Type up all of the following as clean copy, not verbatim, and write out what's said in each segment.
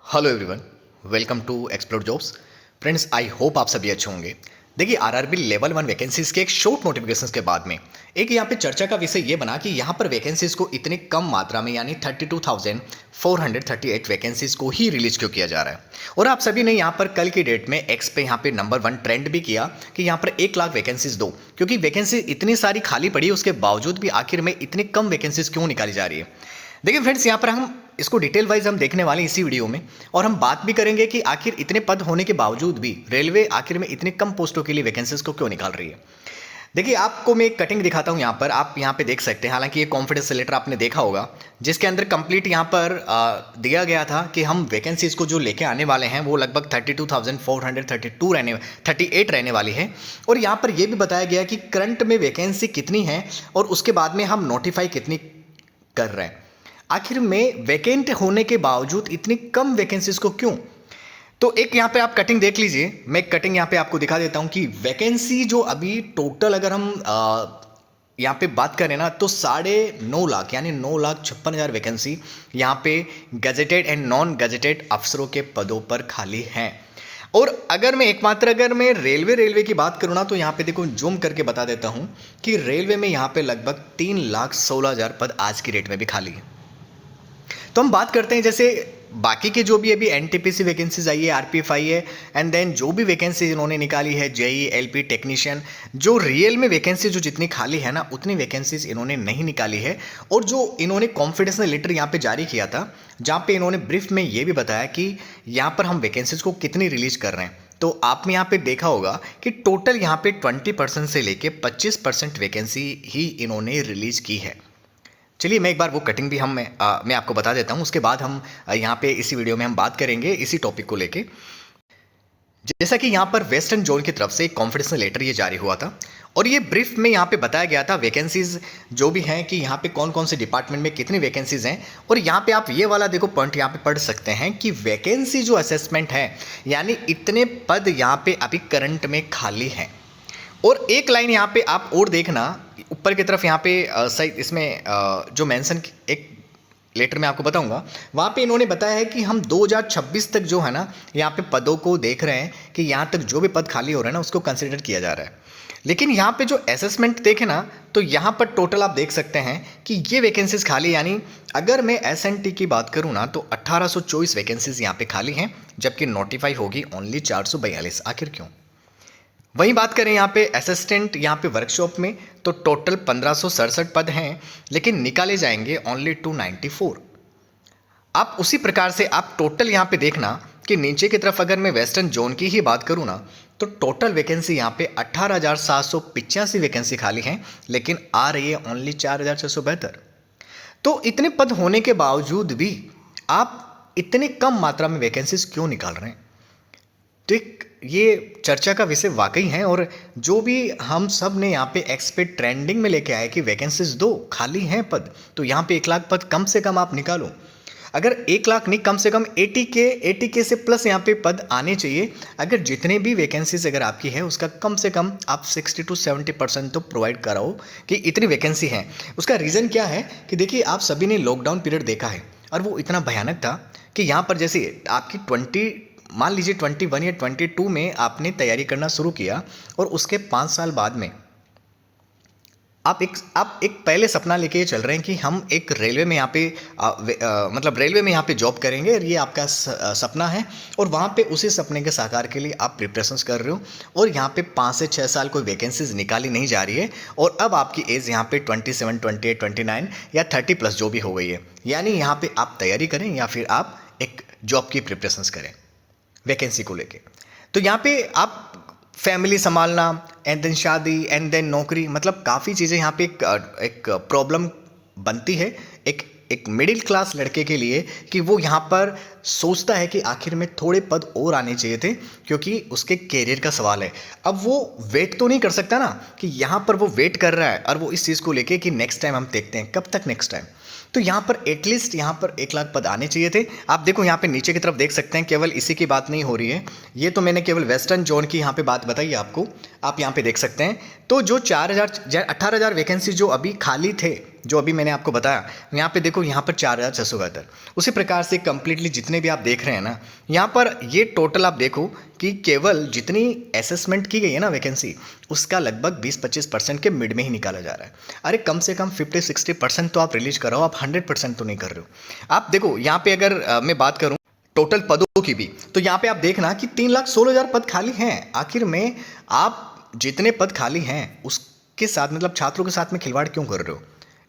Hello everyone, welcome to Explore Jobs. Friends, I hope आप सभी अच्छे होंगे। देखिए, आरआरबी लेवल 1 वैकेंसीज के एक शॉर्ट नोटिफिकेशंस के बाद में एक यहाँ पे चर्चा का विषय ये बना कि यहाँ पर वैकेंसीज को इतनी कम मात्रा में यानी 32,438 वैकेंसीज को ही रिलीज क्यों किया जा रहा है। और आप सभी ने यहाँ पर कल की डेट में एक्स पे यहाँ पे नंबर 1 ट्रेंड भी किया कि यहाँ पर 1 लाख वैकेंसीज दो, क्योंकि वैकेंसी इतनी सारी खाली पड़ी है, उसके बावजूद भी आखिर में इतनी कम वैकेंसीज क्यों निकाली जा रही है। देखिए फ्रेंड्स, यहाँ पर हम इसको डिटेल वाइज हम देखने वाले हैं इसी वीडियो में, और हम बात भी करेंगे कि आखिर इतने पद होने के बावजूद भी रेलवे आखिर में इतने कम पोस्टों के लिए वैकेंसीज को क्यों निकाल रही है। देखिए, आपको मैं एक कटिंग दिखाता हूँ। यहाँ पर आप यहाँ पे देख सकते हैं, हालांकि ये कॉन्फिडेंस लेटर आपने देखा होगा जिसके अंदर कंप्लीट यहाँ पर दिया गया था कि हम वैकेंसीज को जो लेके आने वाले हैं वो लगभग 38 रहने वाली है। और यहाँ पर यह भी बताया गया कि करंट में वैकेंसी कितनी है और उसके बाद में हम नोटिफाई कितनी कर रहे हैं। आखिर में वैकेंट होने के बावजूद इतनी कम वैकेंसीज को क्यों। तो एक यहाँ पे आप कटिंग देख लीजिए, मैं कटिंग यहाँ पे आपको दिखा देता हूँ कि वैकेंसी जो अभी टोटल अगर हम यहाँ पे बात करें ना तो 9.5 लाख यानी 9,56,000 वैकेंसी यहाँ पे गजेटेड एंड नॉन गजेटेड अफसरों के पदों पर खाली हैं। और अगर मैं रेलवे की बात करूँ ना तो यहाँ पे देखो जूम करके बता देता हूँ कि रेलवे में यहाँ पे लगभग 3,16,000 पद आज की डेट में भी खाली है। तो हम बात करते हैं जैसे बाकी के जो भी अभी एनटीपीसी वैकेंसीज आई है, आरपीएफ आई है, एंड देन जो भी वैकेंसीज इन्होंने निकाली है जेई एलपी टेक्नीशियन, जो रियल में वैकेंसी जो जितनी खाली है ना उतनी वैकेंसीज इन्होंने नहीं निकाली है। और जो इन्होंने कॉन्फिडेंस लेटर यहाँ पे जारी किया था जहाँ पे इन्होंने ब्रीफ में ये भी बताया कि यहाँ पर हम वैकेंसीज को कितनी रिलीज कर रहे हैं, तो आपने यहाँ पे देखा होगा कि टोटल यहाँ पे 20% से लेके 25% वैकेंसी ही इन्होंने रिलीज की है। चलिए मैं एक बार वो कटिंग भी मैं आपको बता देता हूँ, उसके बाद हम यहाँ पे इसी वीडियो में हम बात करेंगे इसी टॉपिक को लेके। जैसा कि यहाँ पर वेस्टर्न जोन की तरफ से एक कॉन्फिडेंस लेटर ये जारी हुआ था और ये ब्रीफ में यहाँ पे बताया गया था वैकेंसीज जो भी हैं कि यहाँ पे कौन कौन से डिपार्टमेंट में कितनी वैकेंसीज हैं। और यहाँ पे आप ये वाला देखो पॉइंट यहाँ पे पढ़ सकते हैं कि वैकेंसी जो असेसमेंट है यानी इतने पद यहाँ पे अभी करंट में खाली हैं। और एक लाइन यहाँ पे आप और देखना ऊपर की तरफ, यहाँ पे सही इसमें जो मेंशन एक लेटर में आपको बताऊंगा, वहाँ पे इन्होंने बताया है कि हम 2026 तक जो है ना यहाँ पे पदों को देख रहे हैं कि यहाँ तक जो भी पद खाली हो रहे हैं ना उसको कंसिडर किया जा रहा है। लेकिन यहाँ पे जो असेसमेंट देखे ना तो यहाँ पर टोटल आप देख सकते हैं कि ये वैकेंसीज खाली, यानी अगर मैं एसएनटी की बात करूँ ना तो 1824 वैकेंसीज यहाँ पे खाली हैं, जबकि नोटिफाई होगी ओनली 442। आखिर क्यों। वहीं बात करें यहाँ पे असिस्टेंट यहाँ पे वर्कशॉप में तो टोटल 1567 पद हैं, लेकिन निकाले जाएंगे ओनली 294। आप उसी प्रकार से आप टोटल यहाँ पे देखना कि नीचे की तरफ अगर मैं वेस्टर्न जोन की ही बात करूँ ना तो टोटल वैकेंसी यहाँ पे 18,785 वैकेंसी खाली हैं, लेकिन आ रही है ओनली 4,672। तो इतने पद होने के बावजूद भी आप इतने कम मात्रा में वैकेंसीज क्यों निकाल रहे हैं। तो एक ये चर्चा का विषय वाकई है। और जो भी हम सब ने यहाँ पे एक्सपेक्ट ट्रेंडिंग में लेके आए कि वैकेंसीज दो, खाली हैं पद, तो यहाँ पे 1 लाख पद कम से कम आप निकालो। अगर 1 लाख नहीं, कम से कम 80K से प्लस यहाँ पे पद आने चाहिए। अगर जितने भी वैकेंसीज अगर आपकी है उसका कम से कम आप 60 to 70% तो प्रोवाइड कराओ कि इतनी वैकेंसी है। उसका रीज़न क्या है कि देखिए, आप सभी ने लॉकडाउन पीरियड देखा है और वो इतना भयानक था कि यहाँ पर जैसे आपकी मान लीजिए 21 या 22 में आपने तैयारी करना शुरू किया और उसके 5 साल बाद में आप एक पहले सपना लेके चल रहे हैं कि हम एक रेलवे में यहाँ पे मतलब रेलवे में यहाँ पे जॉब करेंगे, और ये आपका सपना है। और वहाँ पे उसी सपने के साकार के लिए आप प्रिपरेशंस कर रहे हो और यहाँ पे 5 से 6 साल कोई वैकेंसीज निकाली नहीं जा रही है। और अब आपकी एज यहाँ पे 27, 28, 29 या 30+ जो भी हो गई है, यानी यहाँ पे आप तैयारी करें या फिर आप एक जॉब की प्रिपरेशंस करें वैकेंसी को लेके। तो यहाँ पे आप फैमिली संभालना एंड देन शादी एंड देन नौकरी, मतलब काफ़ी चीज़ें यहाँ पे एक प्रॉब्लम बनती है एक मिडिल क्लास लड़के के लिए कि वो यहाँ पर सोचता है कि आखिर में थोड़े पद और आने चाहिए थे, क्योंकि उसके कैरियर का सवाल है। अब वो वेट तो नहीं कर सकता ना कि यहाँ पर वो वेट कर रहा है और वो इस चीज़ को लेके कि नेक्स्ट टाइम हम देखते हैं, कब तक नेक्स्ट टाइम। तो यहाँ पर एटलीस्ट यहाँ पर 1 लाख पद आने चाहिए थे। आप देखो यहाँ पे नीचे की तरफ देख सकते हैं, केवल इसी की बात नहीं हो रही है, ये तो मैंने केवल वेस्टर्न जोन की यहाँ पे बात बताई आपको। आप यहाँ पे देख सकते हैं तो जो 18,000 वैकेंसी जो अभी खाली थे जो अभी मैंने आपको बताया, यहाँ पे देखो, यहाँ पर 4,672। उसी प्रकार से कंप्लीटली जितने भी आप देख रहे हैं ना, यहाँ पर ये टोटल आप देखो कि केवल जितनी असेसमेंट की गई है ना वैकेंसी, उसका लगभग 20-25% के मिड में ही निकाला जा रहा है। अरे कम से कम 50-60% तो आप रिलीज कराओ, आप 100% तो नहीं कर रहे हो। आप देखो यहाँ पे अगर मैं बात करूँ टोटल पदों की भी, तो यहाँ पे आप देखना कि 3,16,000 पद खाली हैं। आखिर में आप जितने पद खाली हैं उसके साथ, मतलब छात्रों के साथ में खिलवाड़ क्यों कर रहे हो?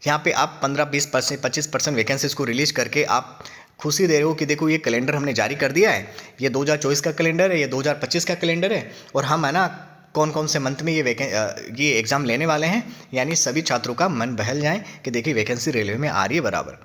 यहाँ पे आप 15-20%, 25% वैकेंसीज को रिलीज करके आप खुशी दे रहे हो कि देखो ये कैलेंडर हमने जारी कर दिया है, ये 2024 का कैलेंडर है, ये 2025 का कैलेंडर है, और हम है ना कौन कौन से मंथ में ये एग्ज़ाम लेने वाले हैं, यानी सभी छात्रों का मन बहल जाए कि देखिए वैकेंसी रेलवे में आ रही है बराबर।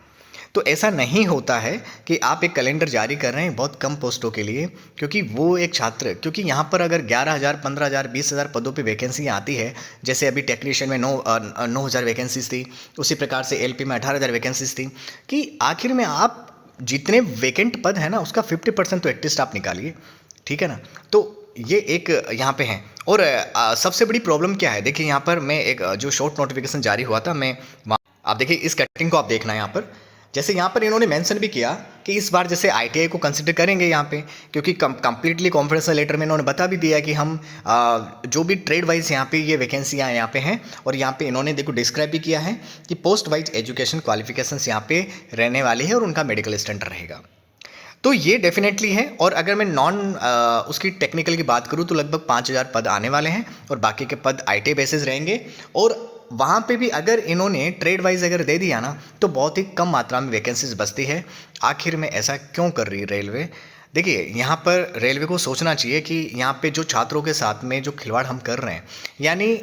तो ऐसा नहीं होता है कि आप एक कैलेंडर जारी कर रहे हैं बहुत कम पोस्टों के लिए, क्योंकि वो एक छात्र, क्योंकि यहाँ पर अगर 11,000, 15,000, 20,000 पदों पे वैकेंसी आती है, जैसे अभी टेक्नीशियन में 9,000 वैकेंसीज थी, उसी प्रकार से एलपी में 18,000 वैकेंसीज थी, कि आखिर में आप जितने वैकेंट पद है ना उसका 50% तो एटलीस्ट आप निकालिए, ठीक है ना। तो ये एक यहाँ पे है। और सबसे बड़ी प्रॉब्लम क्या है, देखिए यहाँ पर मैं एक जो शॉर्ट नोटिफिकेशन जारी हुआ था, मैं आप देखिए इस कटिंग को आप देखना है यहाँ पर, जैसे यहाँ पर इन्होंने मेंशन भी किया कि इस बार जैसे आईटीआई को कंसिडर करेंगे यहाँ पे, क्योंकि कंप्लीटली कॉन्फ्रेंस लेटर में इन्होंने बता भी दिया कि हम जो भी ट्रेड वाइज यहाँ पे ये वैकेंसियाँ यहाँ पे हैं, और यहाँ पे इन्होंने देखो डिस्क्राइब भी किया है कि पोस्ट वाइज एजुकेशन क्वालिफिकेशंस यहाँ पे रहने वाली है और उनका मेडिकल स्टैंडर्ड रहेगा। तो ये डेफिनेटली है। और अगर मैं उसकी टेक्निकल की बात करूँ तो लगभग 5,000 पद आने वाले हैं, और बाकी के पद आईटीआई बेसिस रहेंगे। और वहाँ पे भी अगर इन्होंने ट्रेड वाइज अगर दे दिया ना तो बहुत ही कम मात्रा में वैकेंसीज बचती है। आखिर में ऐसा क्यों कर रही है रेलवे? देखिए यहाँ पर रेलवे को सोचना चाहिए कि यहाँ पे जो छात्रों के साथ में जो खिलवाड़ हम कर रहे हैं, यानी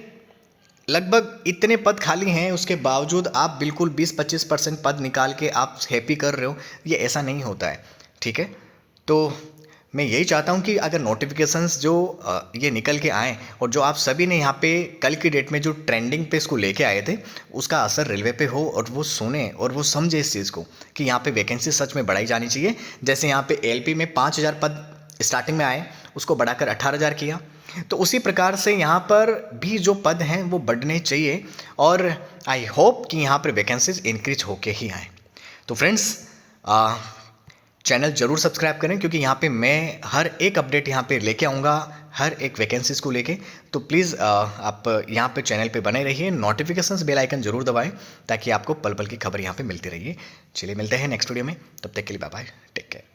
लगभग इतने पद खाली हैं, उसके बावजूद आप बिल्कुल 20-25% पद निकाल के आप हैप्पी कर रहे हो, ये ऐसा नहीं होता है, ठीक है। तो मैं यही चाहता हूँ कि अगर नोटिफिकेशंस जो ये निकल के आएँ, और जो आप सभी ने यहाँ पे कल की डेट में जो ट्रेंडिंग पे इसको लेके आए थे, उसका असर रेलवे पे हो और वो सुने और वो समझे इस चीज़ को कि यहाँ पे वैकेंसी सच में बढ़ाई जानी चाहिए। जैसे यहाँ पे एलपी में 5,000 पद स्टार्टिंग में आए, उसको बढ़ाकर 18,000 किया, तो उसी प्रकार से यहाँ पर भी जो पद हैं वो बढ़ने चाहिए, और आई होप कि यहाँ पर वैकेंसीज इंक्रीज होके ही आए। तो फ्रेंड्स चैनल ज़रूर सब्सक्राइब करें, क्योंकि यहाँ पे मैं हर एक अपडेट यहाँ पे लेके आऊँगा, हर एक वैकेंसीज को लेके। तो प्लीज़ आप यहाँ पे चैनल पे बने रहिए, नोटिफिकेशंस बेल आइकन ज़रूर दबाएं, ताकि आपको पल पल की खबर यहाँ पे मिलती रहिए। चलिए मिलते हैं नेक्स्ट वीडियो में, तब तक के लिए बाय बाय, टेक केयर।